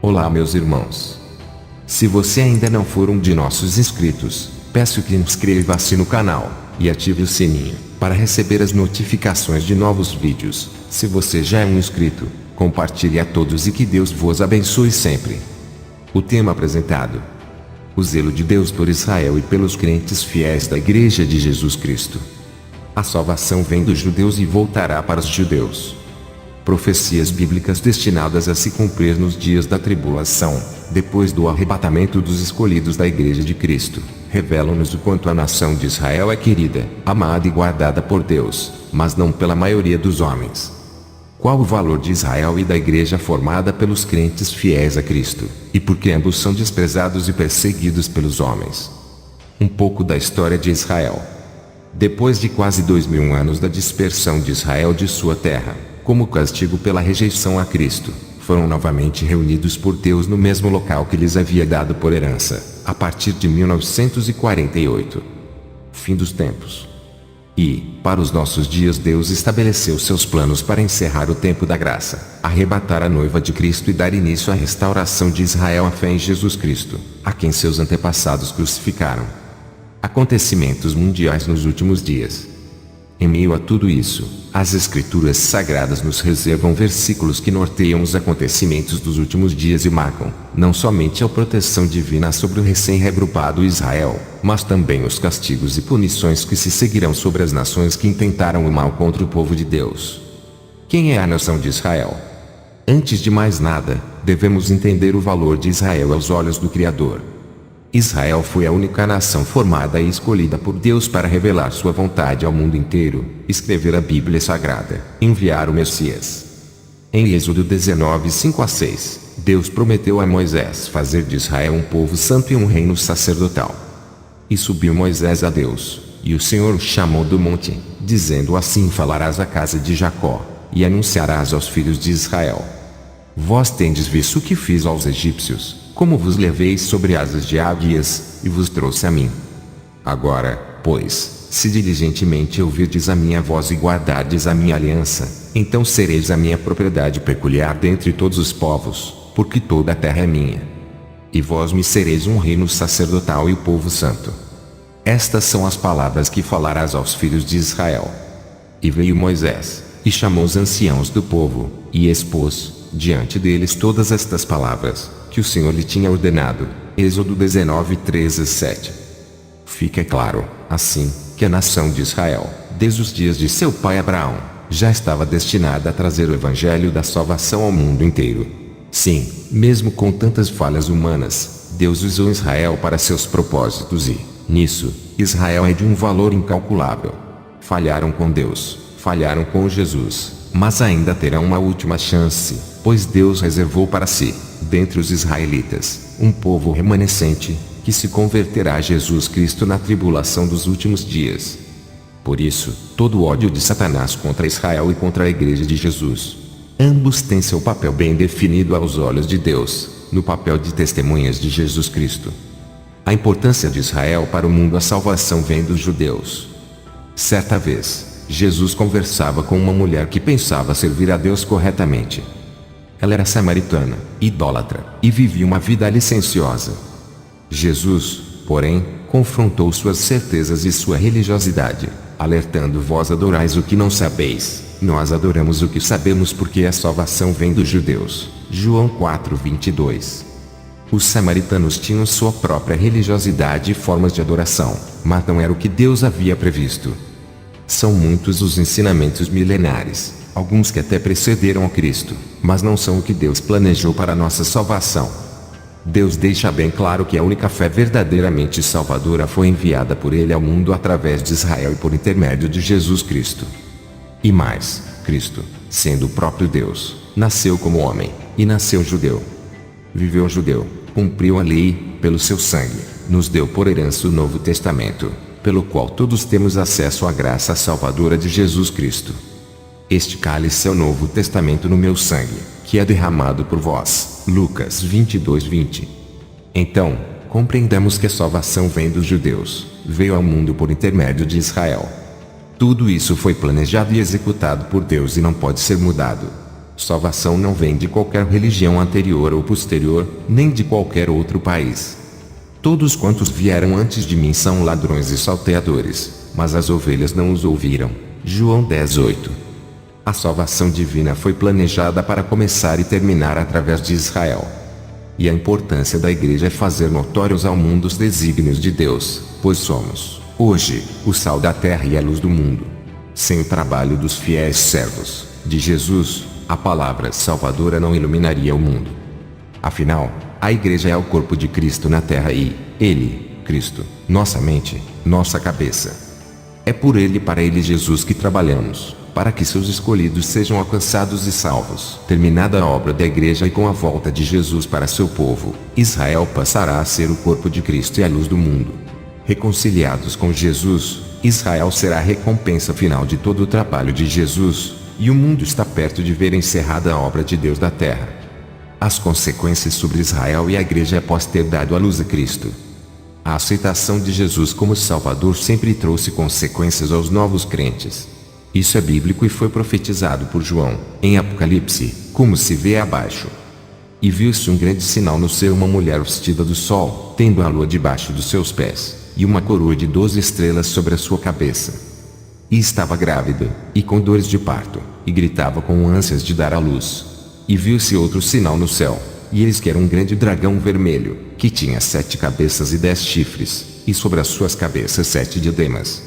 Olá, meus irmãos. Se você ainda não for um de nossos inscritos, peço que inscreva-se no canal e ative o sininho para receber as notificações de novos vídeos. Se você já é um inscrito, compartilhe a todos e que Deus vos abençoe sempre. O tema apresentado: o zelo de Deus por Israel e pelos crentes fiéis da Igreja de Jesus Cristo. A salvação vem dos judeus e voltará para os judeus. Profecias bíblicas destinadas a se cumprir nos dias da tribulação, depois do arrebatamento dos escolhidos da Igreja de Cristo, revelam-nos o quanto a nação de Israel é querida, amada e guardada por Deus, mas não pela maioria dos homens. Qual o valor de Israel e da Igreja formada pelos crentes fiéis a Cristo, e por que ambos são desprezados e perseguidos pelos homens? Um pouco da história de Israel. Depois de quase 2000 anos da dispersão de Israel de sua terra, como castigo pela rejeição a Cristo, foram novamente reunidos por Deus no mesmo local que lhes havia dado por herança, a partir de 1948. Fim dos tempos. E, para os nossos dias, Deus estabeleceu seus planos para encerrar o tempo da graça, arrebatar a noiva de Cristo e dar início à restauração de Israel à fé em Jesus Cristo, a quem seus antepassados crucificaram. Acontecimentos mundiais nos últimos dias. Em meio a tudo isso, as Escrituras Sagradas nos reservam versículos que norteiam os acontecimentos dos últimos dias e marcam, não somente a proteção divina sobre o recém-regrupado Israel, mas também os castigos e punições que se seguirão sobre as nações que intentaram o mal contra o povo de Deus. Quem é a nação de Israel? Antes de mais nada, devemos entender o valor de Israel aos olhos do Criador. Israel foi a única nação formada e escolhida por Deus para revelar sua vontade ao mundo inteiro, escrever a Bíblia Sagrada, enviar o Messias. Em Êxodo 19, 5-6, Deus prometeu a Moisés fazer de Israel um povo santo e um reino sacerdotal. E subiu Moisés a Deus, e o Senhor o chamou do monte, dizendo: assim falarás à casa de Jacó, e anunciarás aos filhos de Israel: vós tendes visto o que fiz aos egípcios, como vos levei sobre asas de águias, e vos trouxe a mim. Agora, pois, se diligentemente ouvirdes a minha voz e guardardes a minha aliança, então sereis a minha propriedade peculiar dentre todos os povos, porque toda a terra é minha. E vós me sereis um reino sacerdotal e o povo santo. Estas são as palavras que falarás aos filhos de Israel. E veio Moisés, e chamou os anciãos do povo, e expôs, diante deles todas estas palavras, que o Senhor lhe tinha ordenado. Êxodo 19, 13-7. Fica claro, assim, que a nação de Israel, desde os dias de seu pai Abraão, já estava destinada a trazer o evangelho da salvação ao mundo inteiro. Sim, mesmo com tantas falhas humanas, Deus usou Israel para seus propósitos e, nisso, Israel é de um valor incalculável. Falharam com Deus, falharam com Jesus, mas ainda terão uma última chance, pois Deus reservou para si, dentre os israelitas, um povo remanescente, que se converterá a Jesus Cristo na tribulação dos últimos dias. Por isso, todo o ódio de Satanás contra Israel e contra a Igreja de Jesus, ambos têm seu papel bem definido aos olhos de Deus, no papel de testemunhas de Jesus Cristo. A importância de Israel para o mundo. A salvação vem dos judeus. Certa vez, Jesus conversava com uma mulher que pensava servir a Deus corretamente. Ela era samaritana, idólatra, e vivia uma vida licenciosa. Jesus, porém, confrontou suas certezas e sua religiosidade, alertando: vós adorais o que não sabeis, nós adoramos o que sabemos, porque a salvação vem dos judeus. João 4:22. Os samaritanos tinham sua própria religiosidade e formas de adoração, mas não era o que Deus havia previsto. São muitos os ensinamentos milenares, alguns que até precederam a Cristo, mas não são o que Deus planejou para a nossa salvação. Deus deixa bem claro que a única fé verdadeiramente salvadora foi enviada por Ele ao mundo através de Israel e por intermédio de Jesus Cristo. E mais, Cristo, sendo o próprio Deus, nasceu como homem, e nasceu judeu. Viveu judeu, cumpriu a lei, pelo seu sangue, nos deu por herança o Novo Testamento, pelo qual todos temos acesso à graça salvadora de Jesus Cristo. Este cálice é o Novo Testamento no meu sangue, que é derramado por vós. Lucas 22:20. Então, compreendamos que a salvação vem dos judeus, veio ao mundo por intermédio de Israel. Tudo isso foi planejado e executado por Deus e não pode ser mudado. Salvação não vem de qualquer religião anterior ou posterior, nem de qualquer outro país. Todos quantos vieram antes de mim são ladrões e salteadores, mas as ovelhas não os ouviram. João 10:8. A salvação divina foi planejada para começar e terminar através de Israel. E a importância da igreja é fazer notórios ao mundo os desígnios de Deus, pois somos, hoje, o sal da terra e a luz do mundo. Sem o trabalho dos fiéis servos de Jesus, a palavra salvadora não iluminaria o mundo. Afinal, a igreja é o corpo de Cristo na terra e, Ele, Cristo, nossa mente, nossa cabeça. É por Ele e para Ele Jesus que trabalhamos, para que seus escolhidos sejam alcançados e salvos. Terminada a obra da igreja e com a volta de Jesus para seu povo, Israel passará a ser o corpo de Cristo e a luz do mundo. Reconciliados com Jesus, Israel será a recompensa final de todo o trabalho de Jesus, e o mundo está perto de ver encerrada a obra de Deus da terra. As consequências sobre Israel e a igreja após ter dado à luz a Cristo. A aceitação de Jesus como Salvador sempre trouxe consequências aos novos crentes. Isso é bíblico e foi profetizado por João, em Apocalipse, como se vê abaixo. E viu-se um grande sinal no céu, uma mulher vestida do sol, tendo a lua debaixo dos seus pés, e uma coroa de 12 estrelas sobre a sua cabeça. E estava grávida, e com dores de parto, e gritava com ânsias de dar à luz. E viu-se outro sinal no céu, e eis que era um grande dragão vermelho, que tinha 7 cabeças e 10 chifres, e sobre as suas cabeças 7 diademas.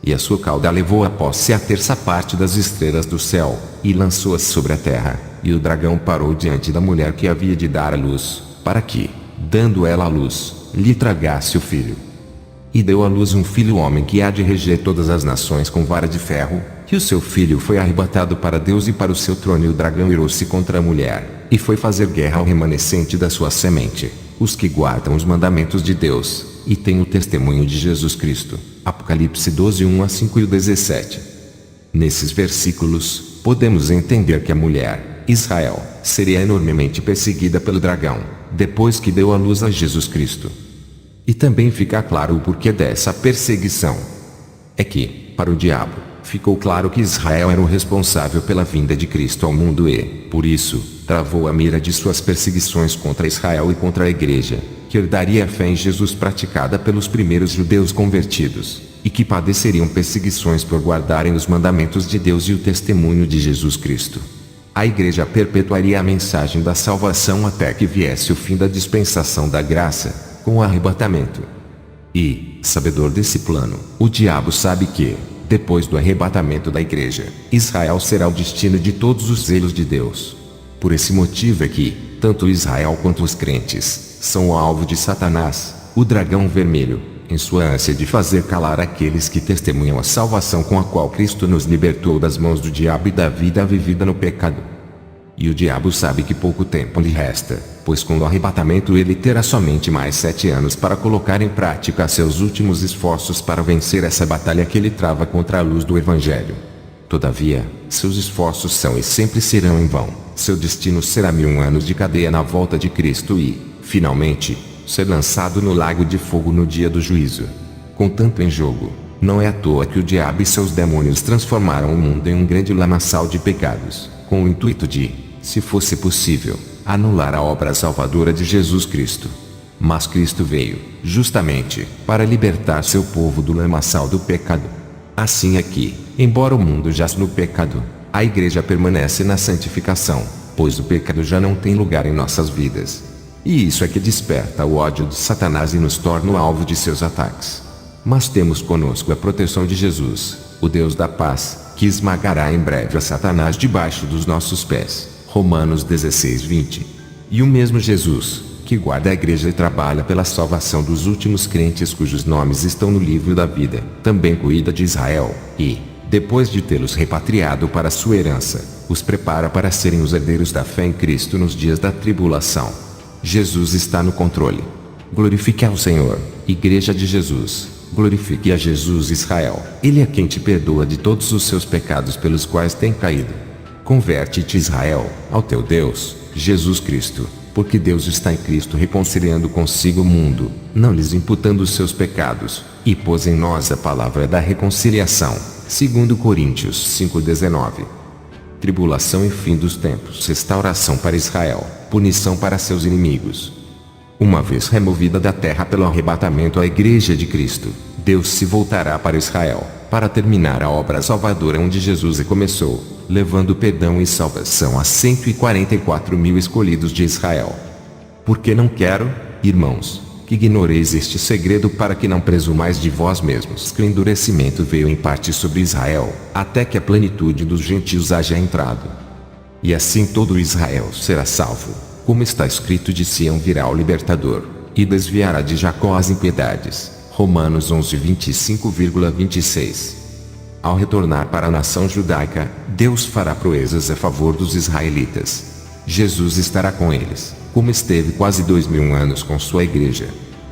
E a sua cauda levou a posse a terça parte das estrelas do céu, e lançou-as sobre a terra, e o dragão parou diante da mulher que havia de dar à luz, para que, dando ela à luz, lhe tragasse o filho. E deu à luz um filho homem que há de reger todas as nações com vara de ferro, e o seu filho foi arrebatado para Deus e para o seu trono, e o dragão irou-se contra a mulher, e foi fazer guerra ao remanescente da sua semente, os que guardam os mandamentos de Deus, e têm o testemunho de Jesus Cristo. Apocalipse 12, 1-5 e 17. Nesses versículos, podemos entender que a mulher, Israel, seria enormemente perseguida pelo dragão, depois que deu à luz a Jesus Cristo. E também fica claro o porquê dessa perseguição. É que, para o diabo, ficou claro que Israel era o responsável pela vinda de Cristo ao mundo e, por isso, travou a mira de suas perseguições contra Israel e contra a igreja, que herdaria a fé em Jesus praticada pelos primeiros judeus convertidos, e que padeceriam perseguições por guardarem os mandamentos de Deus e o testemunho de Jesus Cristo. A igreja perpetuaria a mensagem da salvação até que viesse o fim da dispensação da graça, com o arrebatamento. E, sabedor desse plano, o diabo sabe que, depois do arrebatamento da igreja, Israel será o destino de todos os zelos de Deus. Por esse motivo é que, tanto Israel quanto os crentes, são o alvo de Satanás, o dragão vermelho, em sua ânsia de fazer calar aqueles que testemunham a salvação com a qual Cristo nos libertou das mãos do diabo e da vida vivida no pecado. E o diabo sabe que pouco tempo lhe resta, pois com o arrebatamento ele terá somente mais 7 anos para colocar em prática seus últimos esforços para vencer essa batalha que ele trava contra a luz do Evangelho. Todavia, seus esforços são e sempre serão em vão. Seu destino será 1000 anos de cadeia na volta de Cristo e, finalmente, ser lançado no lago de fogo no dia do juízo. Com tanto em jogo, não é à toa que o diabo e seus demônios transformaram o mundo em um grande lamaçal de pecados, com o intuito de, se fosse possível, anular a obra salvadora de Jesus Cristo. Mas Cristo veio, justamente, para libertar seu povo do lamaçal do pecado. Assim é que, embora o mundo jaz no pecado, a igreja permanece na santificação, pois o pecado já não tem lugar em nossas vidas. E isso é que desperta o ódio de Satanás e nos torna o alvo de seus ataques. Mas temos conosco a proteção de Jesus, o Deus da paz, que esmagará em breve a Satanás debaixo dos nossos pés. Romanos 16, 20. E o mesmo Jesus, que guarda a igreja e trabalha pela salvação dos últimos crentes cujos nomes estão no livro da vida, também cuida de Israel, e, depois de tê-los repatriado para sua herança, os prepara para serem os herdeiros da fé em Cristo nos dias da tribulação. Jesus está no controle. Glorifique ao Senhor, Igreja de Jesus. Glorifique a Jesus, Israel. Ele é quem te perdoa de todos os seus pecados pelos quais tem caído. Converte-te, Israel, ao teu Deus, Jesus Cristo, porque Deus está em Cristo reconciliando consigo o mundo, não lhes imputando os seus pecados, e pôs em nós a palavra da reconciliação. 2 Coríntios 5:19. tribulação e fim dos tempos, restauração para Israel, punição para seus inimigos. Uma vez removida da terra pelo arrebatamento a Igreja de Cristo, Deus se voltará para Israel, para terminar a obra salvadora onde Jesus começou, levando perdão e salvação a 144 mil escolhidos de Israel. Porque não quero, irmãos, que ignoreis este segredo, para que não presumais de vós mesmos que o endurecimento veio em parte sobre Israel, até que a plenitude dos gentios haja entrado. E assim todo Israel será salvo, como está escrito: de Sião virá o libertador, e desviará de Jacó as impiedades. Romanos 11:25-26. Ao retornar para a nação judaica, Deus fará proezas a favor dos israelitas. Jesus estará com eles, como esteve quase 2000 anos com sua igreja.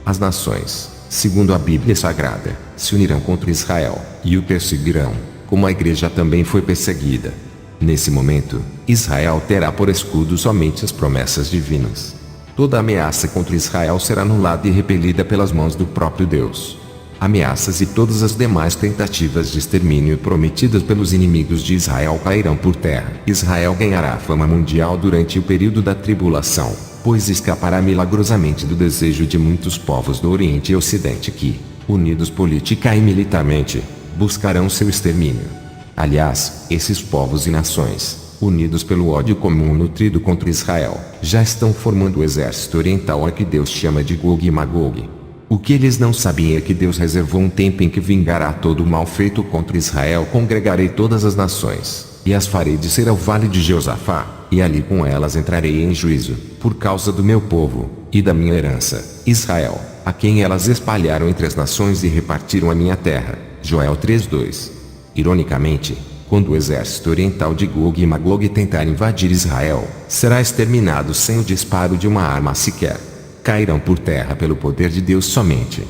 As nações, segundo a Bíblia Sagrada, se unirão contra Israel, e o perseguirão, como a igreja também foi perseguida. Nesse momento, Israel terá por escudo somente as promessas divinas. Toda ameaça contra Israel será anulada e repelida pelas mãos do próprio Deus. Ameaças e todas as demais tentativas de extermínio prometidas pelos inimigos de Israel cairão por terra. Israel ganhará fama mundial durante o período da tribulação, pois escapará milagrosamente do desejo de muitos povos do Oriente e Ocidente que, unidos política e militarmente, buscarão seu extermínio. Aliás, esses povos e nações, unidos pelo ódio comum nutrido contra Israel, já estão formando o exército oriental a que Deus chama de Gog e Magog. O que eles não sabem é que Deus reservou um tempo em que vingará todo o mal feito contra Israel. Congregarei todas as nações, e as farei descer ao vale de Jeosafá, e ali com elas entrarei em juízo, por causa do meu povo, e da minha herança, Israel, a quem elas espalharam entre as nações e repartiram a minha terra. Joel 3:2. Ironicamente, quando o exército oriental de Gog e Magog tentar invadir Israel, será exterminado sem o disparo de uma arma sequer. Cairão por terra pelo poder de Deus somente.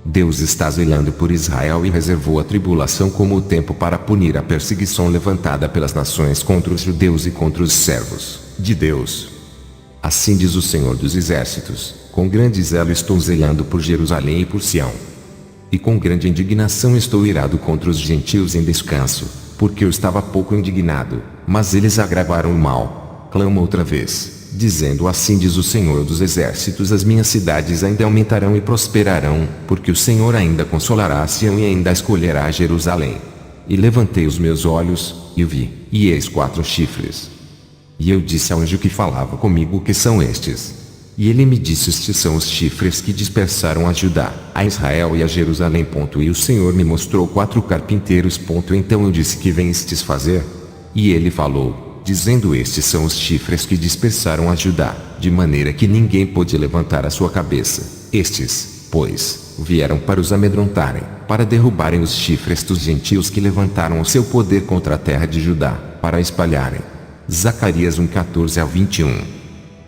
Deus está zelando por Israel e reservou a tribulação como o tempo para punir a perseguição levantada pelas nações contra os judeus e contra os servos de Deus. Assim diz o Senhor dos Exércitos: com grande zelo estou zelando por Jerusalém e por Sião. E com grande indignação estou irado contra os gentios em descanso, porque eu estava pouco indignado, mas eles agravaram o mal. Clamo outra vez, dizendo: assim diz o Senhor dos Exércitos: as minhas cidades ainda aumentarão e prosperarão, porque o Senhor ainda consolará Sião e ainda escolherá Jerusalém. E levantei os meus olhos, e vi, e eis 4 chifres. E eu disse ao anjo que falava comigo: o que são estes? E ele me disse: estes são os chifres que dispersaram a Judá, a Israel e a Jerusalém. E o Senhor me mostrou 4 carpinteiros. Então eu disse: que venstes fazer? E ele falou, dizendo: estes são os chifres que dispersaram a Judá, de maneira que ninguém pôde levantar a sua cabeça. Estes, pois, vieram para os amedrontarem, para derrubarem os chifres dos gentios que levantaram o seu poder contra a terra de Judá, para a espalharem. Zacarias 1:14-21.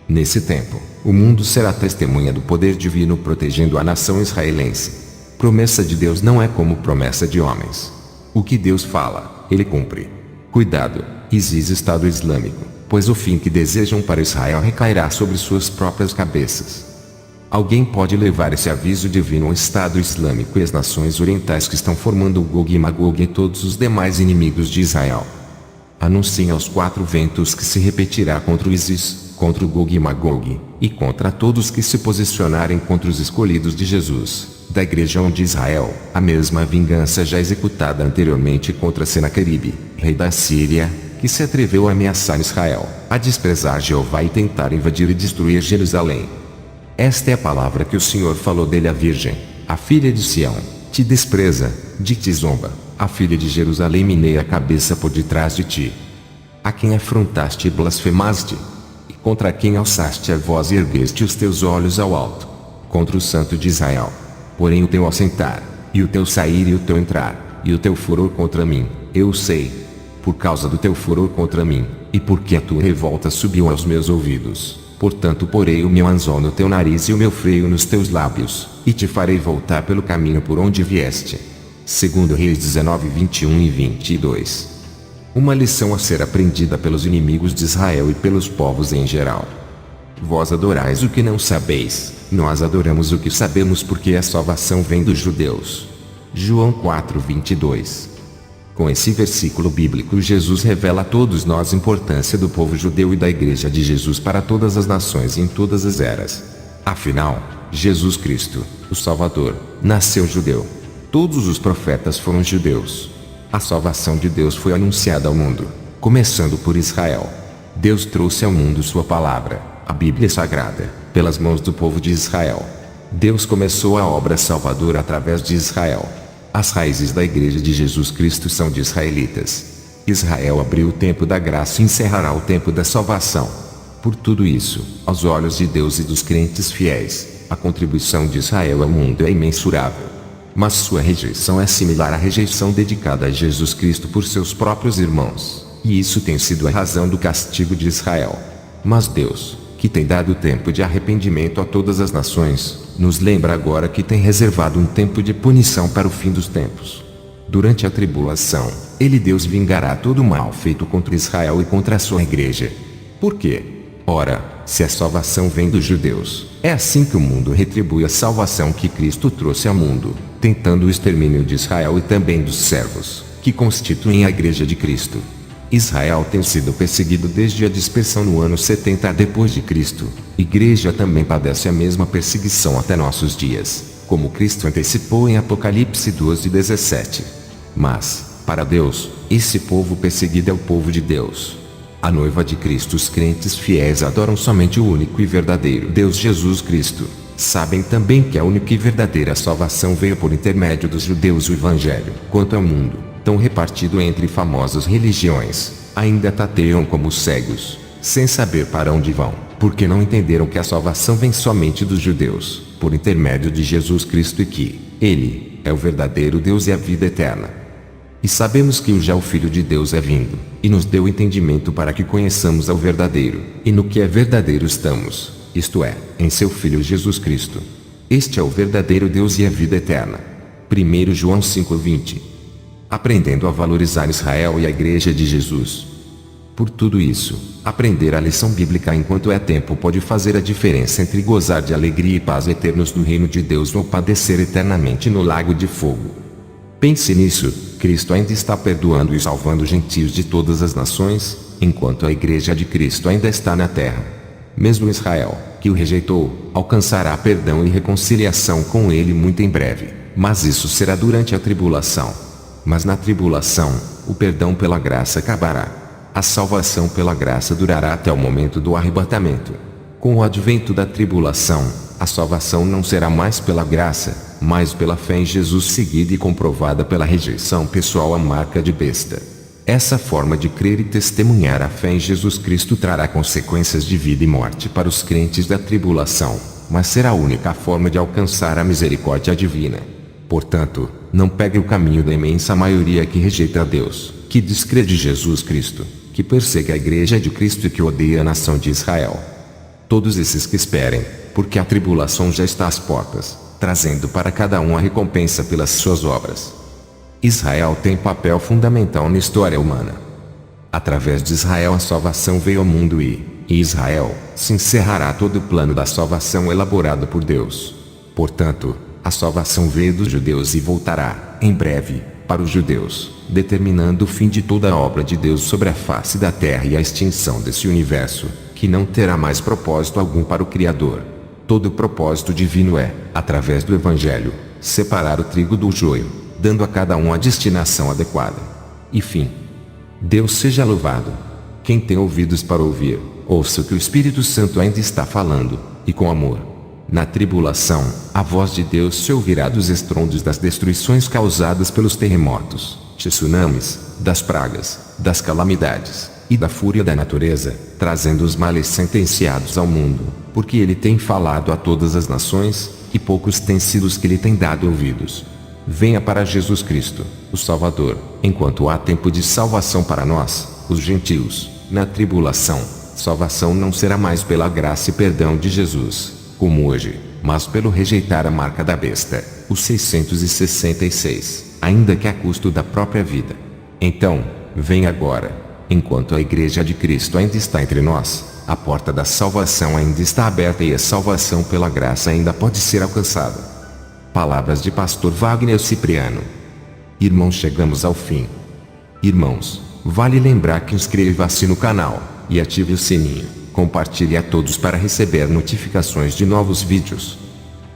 Nesse tempo, o mundo será testemunha do poder divino protegendo a nação israelense. Promessa de Deus não é como promessa de homens. O que Deus fala, Ele cumpre. Cuidado, existe Estado Islâmico, pois o fim que desejam para Israel recairá sobre suas próprias cabeças. Alguém pode levar esse aviso divino ao Estado Islâmico e às nações orientais que estão formando o Gog e Magog e todos os demais inimigos de Israel. Anunciem aos 4 ventos que se repetirá contra o ISIS, contra o Gog e Magog, e contra todos que se posicionarem contra os escolhidos de Jesus, da igreja de Israel, a mesma vingança já executada anteriormente contra Senaqueribe, rei da Síria, que se atreveu a ameaçar Israel, a desprezar Jeová e tentar invadir e destruir Jerusalém. Esta é a palavra que o Senhor falou dele à virgem, a filha de Sião, te despreza, de ti zomba, a filha de Jerusalém meneia a cabeça por detrás de ti. A quem afrontaste e blasfemaste? Contra quem alçaste a voz e ergueste os teus olhos ao alto? Contra o Santo de Israel. Porém o teu assentar, e o teu sair e o teu entrar, e o teu furor contra mim, eu sei. Por causa do teu furor contra mim, e porque a tua revolta subiu aos meus ouvidos, portanto porei o meu anzol no teu nariz e o meu freio nos teus lábios, e te farei voltar pelo caminho por onde vieste. 2 Reis 19:21-22. Uma lição a ser aprendida pelos inimigos de Israel e pelos povos em geral. Vós adorais o que não sabeis, nós adoramos o que sabemos, porque a salvação vem dos judeus. João 4:22. Com esse versículo bíblico, Jesus revela a todos nós a importância do povo judeu e da Igreja de Jesus para todas as nações e em todas as eras. Afinal, Jesus Cristo, o Salvador, nasceu judeu. Todos os profetas foram judeus. A salvação de Deus foi anunciada ao mundo, começando por Israel. Deus trouxe ao mundo sua palavra, a Bíblia Sagrada, pelas mãos do povo de Israel. Deus começou a obra salvadora através de Israel. As raízes da Igreja de Jesus Cristo são de israelitas. Israel abriu o tempo da graça e encerrará o tempo da salvação. Por tudo isso, aos olhos de Deus e dos crentes fiéis, a contribuição de Israel ao mundo é imensurável. Mas sua rejeição é similar à rejeição dedicada a Jesus Cristo por seus próprios irmãos, e isso tem sido a razão do castigo de Israel. Mas Deus, que tem dado tempo de arrependimento a todas as nações, nos lembra agora que tem reservado um tempo de punição para o fim dos tempos. Durante a tribulação, Deus vingará todo o mal feito contra Israel e contra a sua igreja. Por quê? Ora, se a salvação vem dos judeus, é assim que o mundo retribui a salvação que Cristo trouxe ao mundo, tentando o extermínio de Israel e também dos servos, que constituem a igreja de Cristo. Israel tem sido perseguido desde a dispersão no ano 70 depois de Cristo. Igreja também padece a mesma perseguição até nossos dias, como Cristo antecipou em Apocalipse 12:17. Mas, para Deus, esse povo perseguido é o povo de Deus. A noiva de Cristo, os crentes fiéis adoram somente o único e verdadeiro Deus, Jesus Cristo. Sabem também que a única e verdadeira salvação veio por intermédio dos judeus. O Evangelho, quanto ao mundo, tão repartido entre famosas religiões, ainda tateiam como cegos, sem saber para onde vão, porque não entenderam que a salvação vem somente dos judeus, por intermédio de Jesus Cristo, e que Ele é o verdadeiro Deus e a vida eterna. E sabemos que o Filho de Deus é vindo, e nos deu entendimento para que conheçamos ao verdadeiro, e no que é verdadeiro estamos, isto é, em seu Filho Jesus Cristo. Este é o verdadeiro Deus e a vida eterna. 1 João 5:20. Aprendendo a valorizar Israel e a Igreja de Jesus. Por tudo isso, aprender a lição bíblica enquanto é tempo pode fazer a diferença entre gozar de alegria e paz eternos no reino de Deus ou padecer eternamente no lago de fogo. Pense nisso, Cristo ainda está perdoando e salvando gentios de todas as nações, enquanto a Igreja de Cristo ainda está na terra. Mesmo Israel, que o rejeitou, alcançará perdão e reconciliação com ele muito em breve, mas isso será durante a tribulação. Mas na tribulação, o perdão pela graça acabará. A salvação pela graça durará até o momento do arrebatamento. Com o advento da tribulação, a salvação não será mais pela graça, mas pela fé em Jesus, seguida e comprovada pela rejeição pessoal à marca de besta. Essa forma de crer e testemunhar a fé em Jesus Cristo trará consequências de vida e morte para os crentes da tribulação, mas será a única forma de alcançar a misericórdia divina. Portanto, não pegue o caminho da imensa maioria que rejeita a Deus, que descrede Jesus Cristo, que persegue a Igreja de Cristo e que odeia a nação de Israel. Todos esses que esperem, porque a tribulação já está às portas, trazendo para cada um a recompensa pelas suas obras. Israel tem papel fundamental na história humana. Através de Israel a salvação veio ao mundo e Israel se encerrará todo o plano da salvação elaborado por Deus. Portanto, a salvação veio dos judeus e voltará, em breve, para os judeus, determinando o fim de toda a obra de Deus sobre a face da terra e a extinção desse universo, que não terá mais propósito algum para o Criador. Todo o propósito divino é, através do Evangelho, separar o trigo do joio, dando a cada um a destinação adequada. E fim. Deus seja louvado. Quem tem ouvidos para ouvir, ouça o que o Espírito Santo ainda está falando, e com amor. Na tribulação, a voz de Deus se ouvirá dos estrondos das destruições causadas pelos terremotos, tsunamis, das pragas, das calamidades, e da fúria da natureza, trazendo os males sentenciados ao mundo, porque ele tem falado a todas as nações, e poucos têm sido os que lhe têm dado ouvidos. Venha para Jesus Cristo, o Salvador, enquanto há tempo de salvação para nós, os gentios. Na tribulação, salvação não será mais pela graça e perdão de Jesus, como hoje, mas pelo rejeitar a marca da besta, o 666, ainda que a custo da própria vida. Então, vem agora, enquanto a Igreja de Cristo ainda está entre nós, a porta da salvação ainda está aberta e a salvação pela graça ainda pode ser alcançada. Palavras de Pastor Wagner Cipriano. Irmãos, chegamos ao fim. Irmãos, vale lembrar que inscreva-se no canal e ative o sininho. Compartilhe a todos para receber notificações de novos vídeos.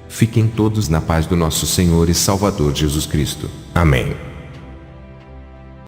Fiquem todos na paz do nosso Senhor e Salvador Jesus Cristo. Amém.